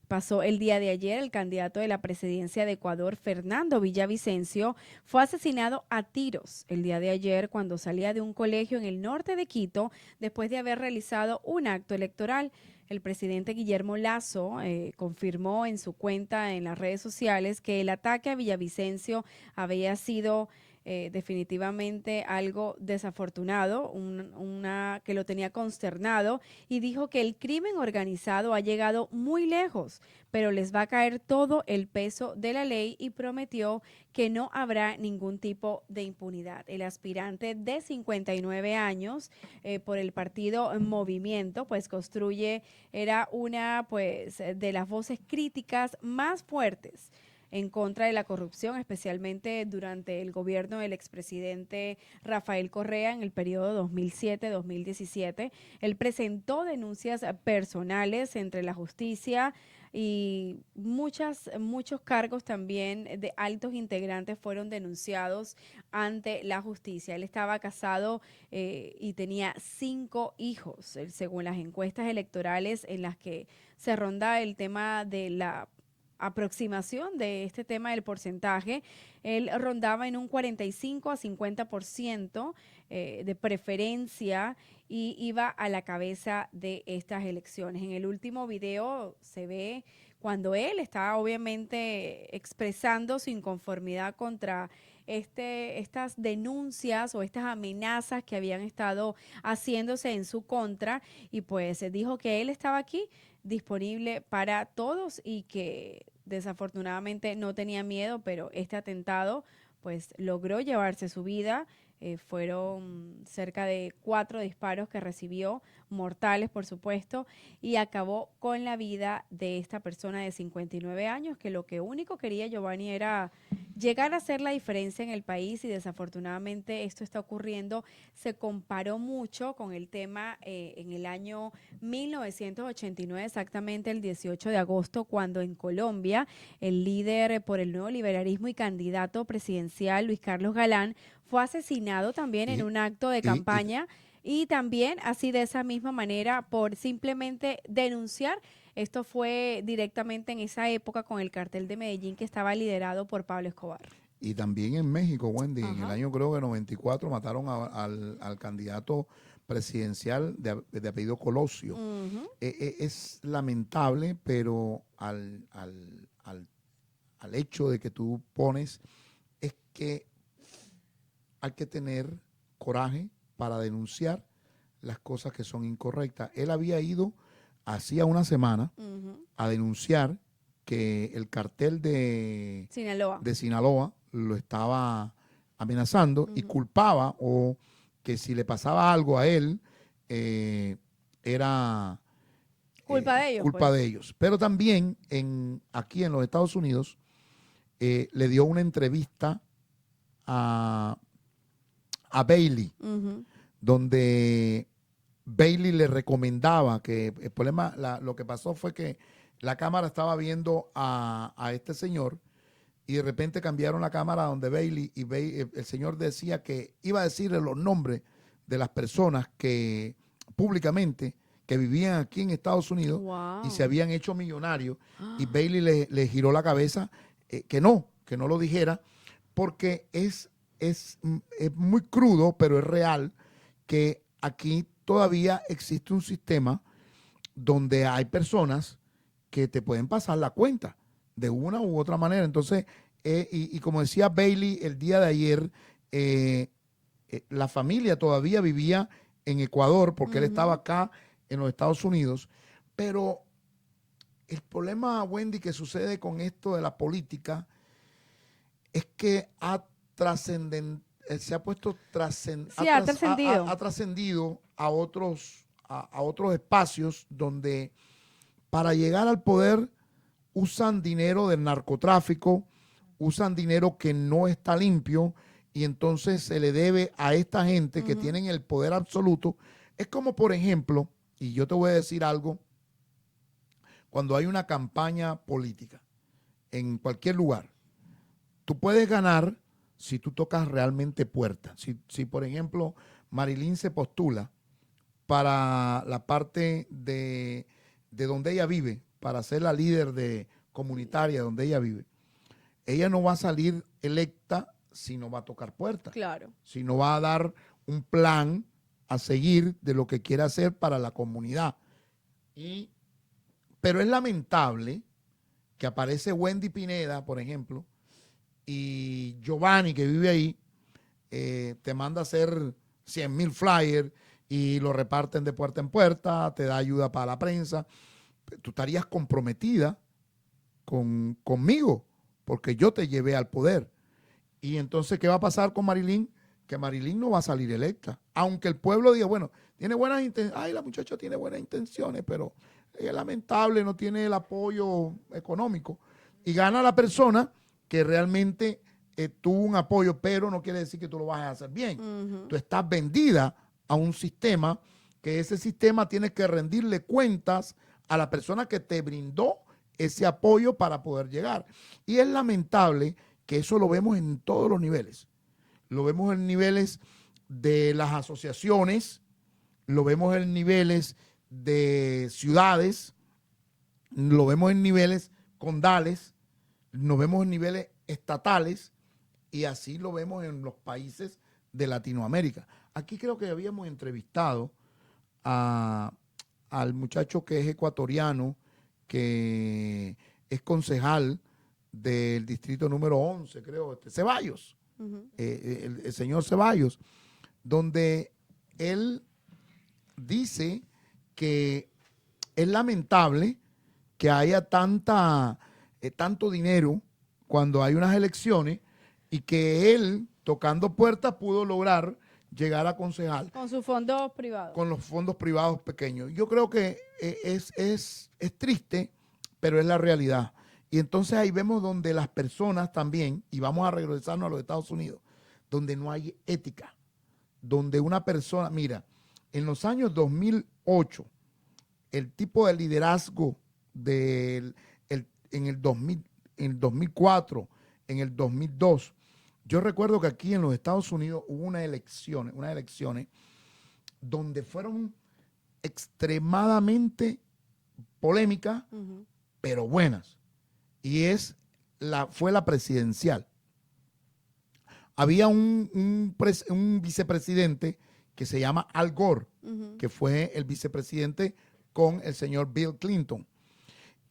pasó el día de ayer. El candidato de la presidencia de Ecuador, Fernando Villavicencio, fue asesinado a tiros el día de ayer cuando salía de un colegio en el norte de Quito después de haber realizado un acto electoral. El presidente Guillermo Lasso confirmó en su cuenta en las redes sociales que el ataque a Villavicencio había sido definitivamente algo desafortunado, que lo tenía consternado, y dijo que el crimen organizado ha llegado muy lejos, pero les va a caer todo el peso de la ley, y prometió que no habrá ningún tipo de impunidad. El aspirante de 59 años por el partido Movimiento, pues construye, era una pues de las voces críticas más fuertes en contra de la corrupción, especialmente durante el gobierno del expresidente Rafael Correa en el periodo 2007-2017. Él presentó denuncias personales entre la justicia y muchos cargos también de altos integrantes fueron denunciados ante la justicia. Él estaba casado y tenía 5 hijos, según las encuestas electorales en las que se ronda el tema de la aproximación de este tema del porcentaje. Él rondaba en un 45 a 50% de preferencia y iba a la cabeza de estas elecciones. En el último video se ve cuando él está obviamente expresando su inconformidad contra estas denuncias o estas amenazas que habían estado haciéndose en su contra, y pues dijo que él estaba aquí disponible para todos y que desafortunadamente no tenía miedo, pero este atentado pues logró llevarse su vida. Fueron cerca de 4 disparos que recibió, mortales por supuesto, y acabó con la vida de esta persona de 59 años que lo que único quería, Giovanni, era llegar a hacer la diferencia en el país, y desafortunadamente esto está ocurriendo. Se comparó mucho con el tema en el año 1989, exactamente el 18 de agosto, cuando en Colombia el líder por el nuevo liberalismo y candidato presidencial, Luis Carlos Galán, fue asesinado también en Y, un acto de y campaña, y también así de esa misma manera por simplemente denunciar. Esto fue directamente en esa época con el cartel de Medellín que estaba liderado por Pablo Escobar. Y también en México, Wendy, en el Ajá. año creo que 94 mataron al candidato presidencial de apellido Colosio. Ujú. Es lamentable, pero al hecho de que tú pones es que hay que tener coraje para denunciar las cosas que son incorrectas. Él había ido hacía una semana Ujú. a denunciar que el cartel Sinaloa. de Sinaloa lo estaba amenazando y Ujú. culpaba o que si le pasaba algo a él era Culpa de ellos, culpa de pues. ellos. Pero también aquí en los Estados Unidos le dio una entrevista a, a Bailey, Ujú. donde Bailey le recomendaba que el problema, lo que pasó fue que la cámara estaba viendo a este señor y de repente cambiaron la cámara donde Bailey y el señor decía que iba a decirle los nombres de las personas que públicamente que vivían aquí en Estados Unidos y se Wow. habían hecho millonarios y Bailey le giró la cabeza que no lo dijera porque es muy crudo, pero es real que aquí todavía existe un sistema donde hay personas que te pueden pasar la cuenta de una u otra manera. Entonces, y como decía Bailey el día de ayer, eh, la familia todavía vivía en Ecuador porque él estaba Ujú. acá en los Estados Unidos. Pero el problema, Wendy, que sucede con esto de la política es que se ha puesto Sí, ha trascendido. ha trascendido a otros espacios donde para llegar al poder usan dinero del narcotráfico, usan dinero que no está limpio y entonces se le debe a esta gente que Ujú. tienen el poder absoluto. Es como, por ejemplo, y yo te voy a decir algo, cuando hay una campaña política en cualquier lugar, tú puedes ganar si tú tocas realmente puertas. Si por ejemplo, Marilyn se postula para la parte de donde ella vive, para ser la líder comunitaria donde ella vive, ella no va a salir electa si no va a tocar puertas. Claro. Si no va a dar un plan a seguir de lo que quiere hacer para la comunidad. Pero es lamentable que aparece Wendy Pineda, por ejemplo, y Giovanni, que vive ahí, te manda a hacer 100,000 flyers y lo reparten de puerta en puerta, te da ayuda para la prensa. Tú estarías comprometida conmigo, porque yo te llevé al poder. Y entonces, ¿qué va a pasar con Marilyn? Que Marilyn no va a salir electa. Aunque el pueblo diga, bueno, tiene buenas intenciones, ay, la muchacha tiene buenas intenciones, pero es lamentable, no tiene el apoyo económico. Y gana la persona que realmente tuvo un apoyo, pero no quiere decir que tú lo vas a hacer bien. Tú estás vendida a un sistema, que ese sistema tiene que rendirle cuentas a la persona que te brindó ese apoyo para poder llegar. Y es lamentable que eso lo vemos en todos los niveles. Lo vemos en niveles de las asociaciones, lo vemos en niveles de ciudades, lo vemos en niveles condales, lo vemos en niveles estatales y así lo vemos en los países de Latinoamérica. Aquí creo que habíamos entrevistado al muchacho que es ecuatoriano, que es concejal del distrito número 11, creo, Ceballos. El señor Ceballos, donde él dice que es lamentable que haya tanto dinero cuando hay unas elecciones y que él, tocando puertas, pudo lograr llegar a concejal. Con sus fondos privados. Con los fondos privados pequeños. Yo creo que es triste, pero es la realidad. Y entonces ahí vemos donde las personas también, y vamos a regresarnos a los Estados Unidos, donde no hay ética, donde una persona, mira, en los años 2008, el tipo de liderazgo en el 2004, en el 2002, yo recuerdo que aquí en los Estados Unidos hubo unas elecciones donde fueron extremadamente polémicas, pero buenas. Y fue la presidencial. Había un vicepresidente que se llama Al Gore, que fue el vicepresidente con el señor Bill Clinton.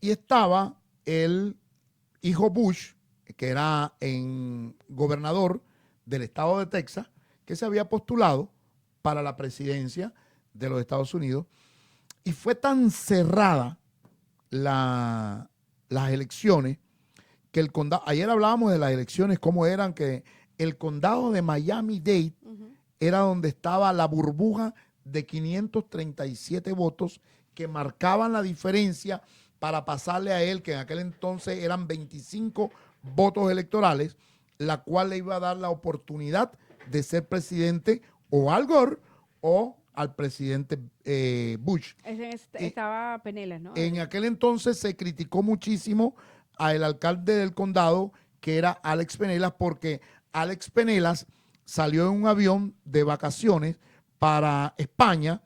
Y estaba el hijo Bush, que era gobernador del estado de Texas, que se había postulado para la presidencia de los Estados Unidos. Y fue tan cerrada las elecciones que el condado, ayer hablábamos de las elecciones, cómo eran, que el condado de Miami-Dade era donde estaba la burbuja de 537 votos que marcaban la diferencia para pasarle a él, que en aquel entonces eran 25 votos electorales, la cual le iba a dar la oportunidad de ser presidente o Al Gore o al presidente Bush. Estaba Penelas, ¿no? En aquel entonces se criticó muchísimo al alcalde del condado, que era Alex Penelas, porque Alex Penelas salió en un avión de vacaciones para España,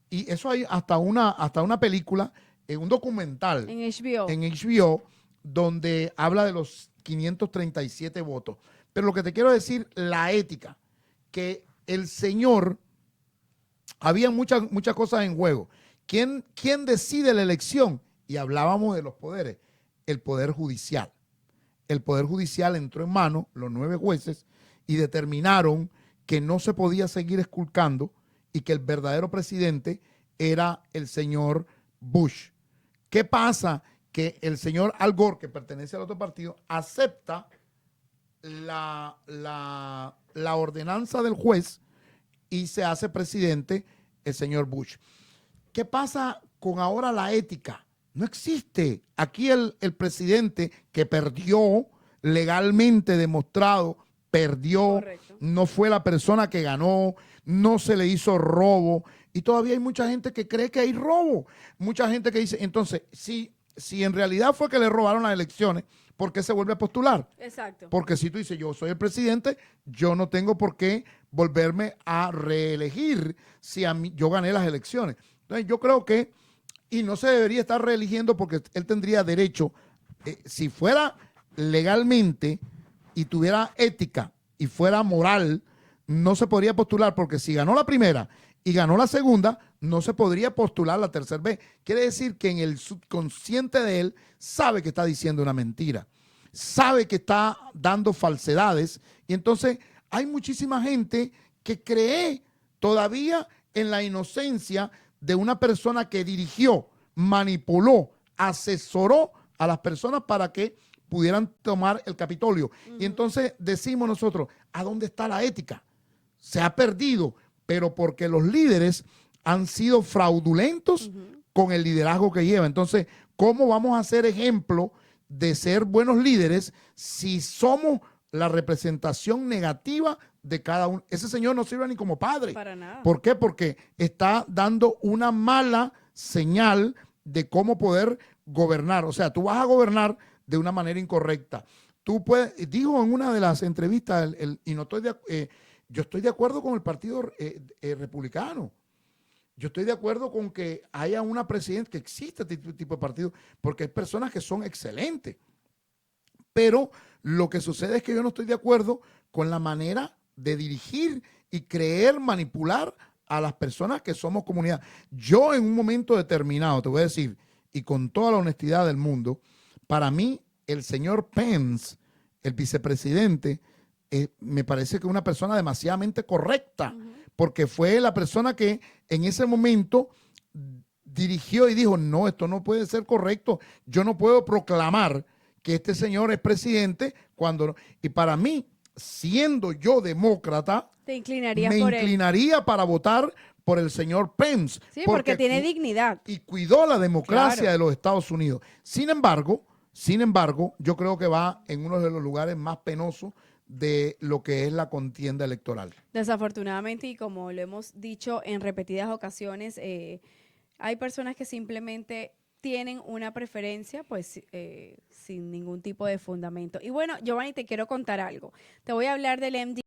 y eso hay hasta una película, un documental en HBO. En HBO, donde habla de los 537 votos. Pero lo que te quiero decir, la ética, que el señor, había muchas cosas en juego. ¿Quién decide la elección? Y hablábamos de los poderes. El Poder Judicial. El Poder Judicial entró en mano, los 9 jueces, y determinaron que no se podía seguir esculcando y que el verdadero presidente era el señor Bush. ¿Qué pasa? Que el señor Al Gore, que pertenece al otro partido, acepta la ordenanza del juez y se hace presidente el señor Bush. ¿Qué pasa con ahora la ética? No existe. Aquí el presidente que perdió, legalmente demostrado, perdió. Correcto. No fue la persona que ganó, no se le hizo robo. Y todavía hay mucha gente que cree que hay robo. Mucha gente que dice, entonces, si en realidad fue que le robaron las elecciones, ¿por qué se vuelve a postular? Exacto. Porque si tú dices, yo soy el presidente, yo no tengo por qué volverme a reelegir si yo gané las elecciones. Entonces, yo creo que y no se debería estar reeligiendo porque él tendría derecho, si fuera legalmente y tuviera ética y fuera moral, no se podría postular porque si ganó la primera y ganó la segunda, no se podría postular la tercera vez. Quiere decir que en el subconsciente de él sabe que está diciendo una mentira, sabe que está dando falsedades y entonces hay muchísima gente que cree todavía en la inocencia de una persona que dirigió, manipuló, asesoró a las personas para que pudieran tomar el Capitolio. Y entonces decimos nosotros, ¿a dónde está la ética? Se ha perdido, pero porque los líderes han sido fraudulentos con el liderazgo que lleva. Entonces, ¿cómo vamos a ser ejemplo de ser buenos líderes si somos la representación negativa de cada uno? Ese señor no sirve ni como padre. Para nada. ¿Por qué? Porque está dando una mala señal de cómo poder gobernar. O sea, tú vas a gobernar de una manera incorrecta. Tú puedes, dijo en una de las entrevistas, y no estoy yo estoy de acuerdo con el Partido Republicano. Yo estoy de acuerdo con que haya una presidenta, que exista este tipo de partido, porque hay personas que son excelentes. Pero lo que sucede es que yo no estoy de acuerdo con la manera de dirigir y creer, manipular a las personas que somos comunidad. Yo en un momento determinado, te voy a decir, y con toda la honestidad del mundo, para mí el señor Pence, el vicepresidente, me parece que es una persona demasiadamente correcta, porque fue la persona que en ese momento dirigió y dijo, no, esto no puede ser correcto, yo no puedo proclamar que este señor es presidente cuando... Y para mí, siendo yo demócrata, Te inclinarías me por él. inclinaría para votar por el señor Pence. Sí, porque tiene dignidad. Y cuidó la democracia Claro. de los Estados Unidos. Sin embargo, yo creo que va en uno de los lugares más penosos de lo que es la contienda electoral. Desafortunadamente, y como lo hemos dicho en repetidas ocasiones, hay personas que simplemente tienen una preferencia, pues, sin ningún tipo de fundamento. Y bueno, Giovanni, te quiero contar algo. Te voy a hablar del MD.